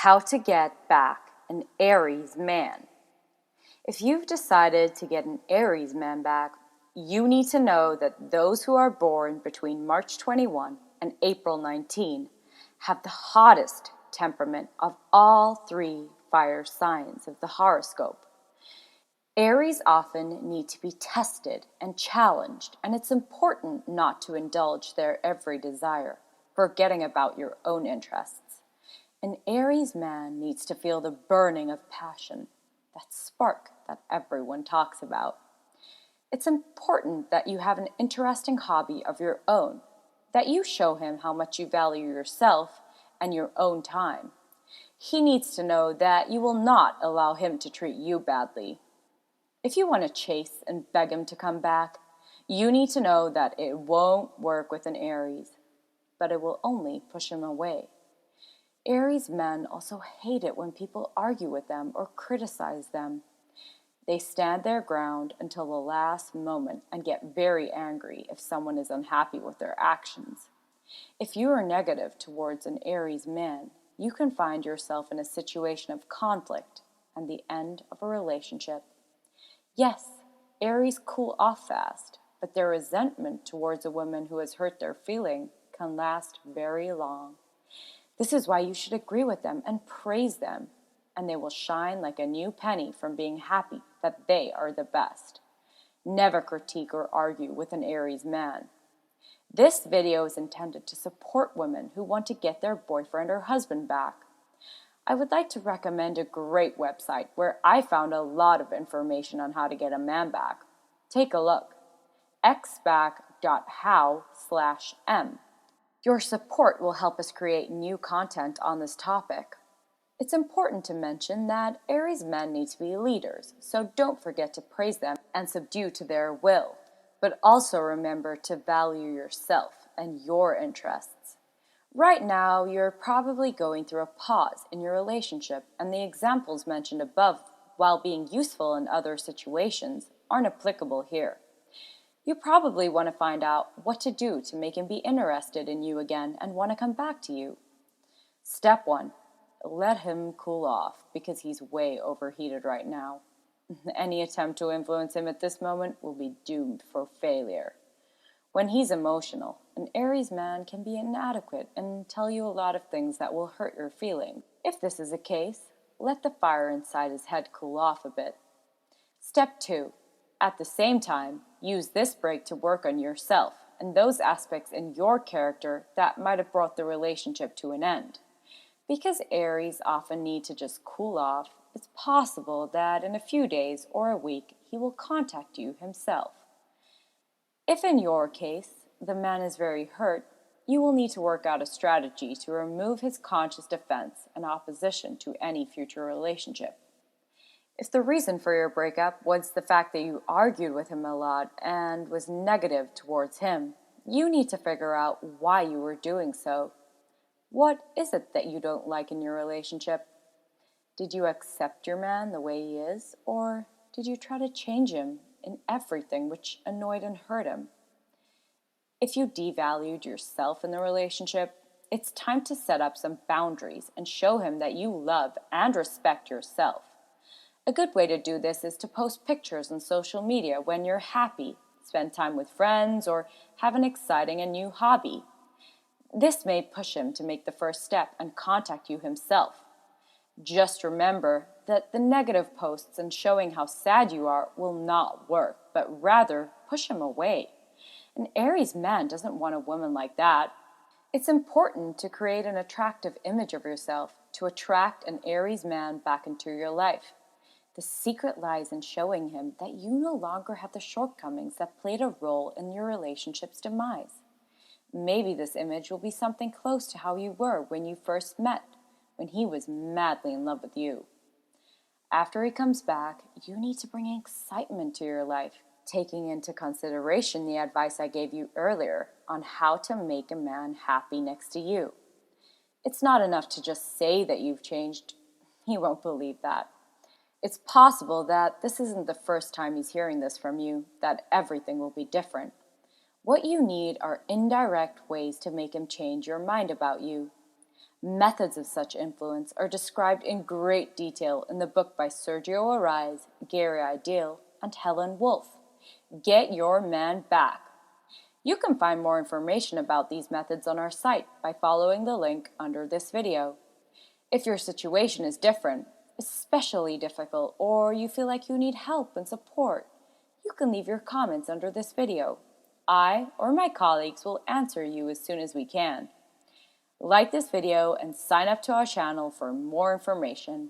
How to get back an Aries man. If you've decided to get an Aries man back, you need to know that those who are born between March 21 and April 19 have the hottest temperament of all three fire signs of the horoscope. Aries often need to be tested and challenged, and it's important not to indulge their every desire, forgetting about your own interests. An Aries man needs to feel the burning of passion, that spark that everyone talks about. It's important that you have an interesting hobby of your own, that you show him how much you value yourself and your own time. He needs to know that you will not allow him to treat you badly. If you want to chase and beg him to come back, you need to know that it won't work with an Aries, but it will only push him away. Aries men also hate it when people argue with them or criticize them. They stand their ground until the last moment and get very angry if someone is unhappy with their actions. If you are negative towards an Aries man, you can find yourself in a situation of conflict and the end of a relationship. Yes, Aries cool off fast, but their resentment towards a woman who has hurt their feeling can last very long. This is why you should agree with them and praise them, and they will shine like a new penny from being happy that they are the best. Never critique or argue with an Aries man. This video is intended to support women who want to get their boyfriend or husband back. I would like to recommend a great website where I found a lot of information on how to get a man back. Take a look. xback.how/m. Your support will help us create new content on this topic. It's important to mention that Aries men need to be leaders, so don't forget to praise them and subdue to their will, but also remember to value yourself and your interests. Right now, you're probably going through a pause in your relationship, and the examples mentioned above, while being useful in other situations, aren't applicable here. You probably want to find out what to do to make him be interested in you again and want to come back to you. Step 1. Let him cool off because he's way overheated right now. Any attempt to influence him at this moment will be doomed for failure. When he's emotional, an Aries man can be inadequate and tell you a lot of things that will hurt your feelings. If this is the case, let the fire inside his head cool off a bit. Step 2. At the same time, use this break to work on yourself and those aspects in your character that might have brought the relationship to an end. Because Aries often need to just cool off, it's possible that in a few days or a week he will contact you himself. If in your case, the man is very hurt, you will need to work out a strategy to remove his conscious defense and opposition to any future relationship. If the reason for your breakup was the fact that you argued with him a lot and was negative towards him, you need to figure out why you were doing so. What is it that you don't like in your relationship? Did you accept your man the way he is, or did you try to change him in everything which annoyed and hurt him? If you devalued yourself in the relationship, it's time to set up some boundaries and show him that you love and respect yourself. A good way to do this is to post pictures on social media when you're happy, spend time with friends, or have an exciting and new hobby. This may push him to make the first step and contact you himself. Just remember that the negative posts and showing how sad you are will not work, but rather push him away. An Aries man doesn't want a woman like that. It's important to create an attractive image of yourself to attract an Aries man back into your life. The secret lies in showing him that you no longer have the shortcomings that played a role in your relationship's demise. Maybe this image will be something close to how you were when you first met, when he was madly in love with you. After he comes back, you need to bring excitement to your life, taking into consideration the advice I gave you earlier on how to make a man happy next to you. It's not enough to just say that you've changed. He won't believe that. It's possible that this isn't the first time he's hearing this from you, that everything will be different. What you need are indirect ways to make him change your mind about you. Methods of such influence are described in great detail in the book by Sergio Aries, Gary Ideal, and Helen Wolf, Get Your Man Back. You can find more information about these methods on our site by following the link under this video. If your situation is different, especially difficult, or you feel like you need help and support, you can leave your comments under this video. I or my colleagues will answer you as soon as we can. Like this video and sign up to our channel for more information.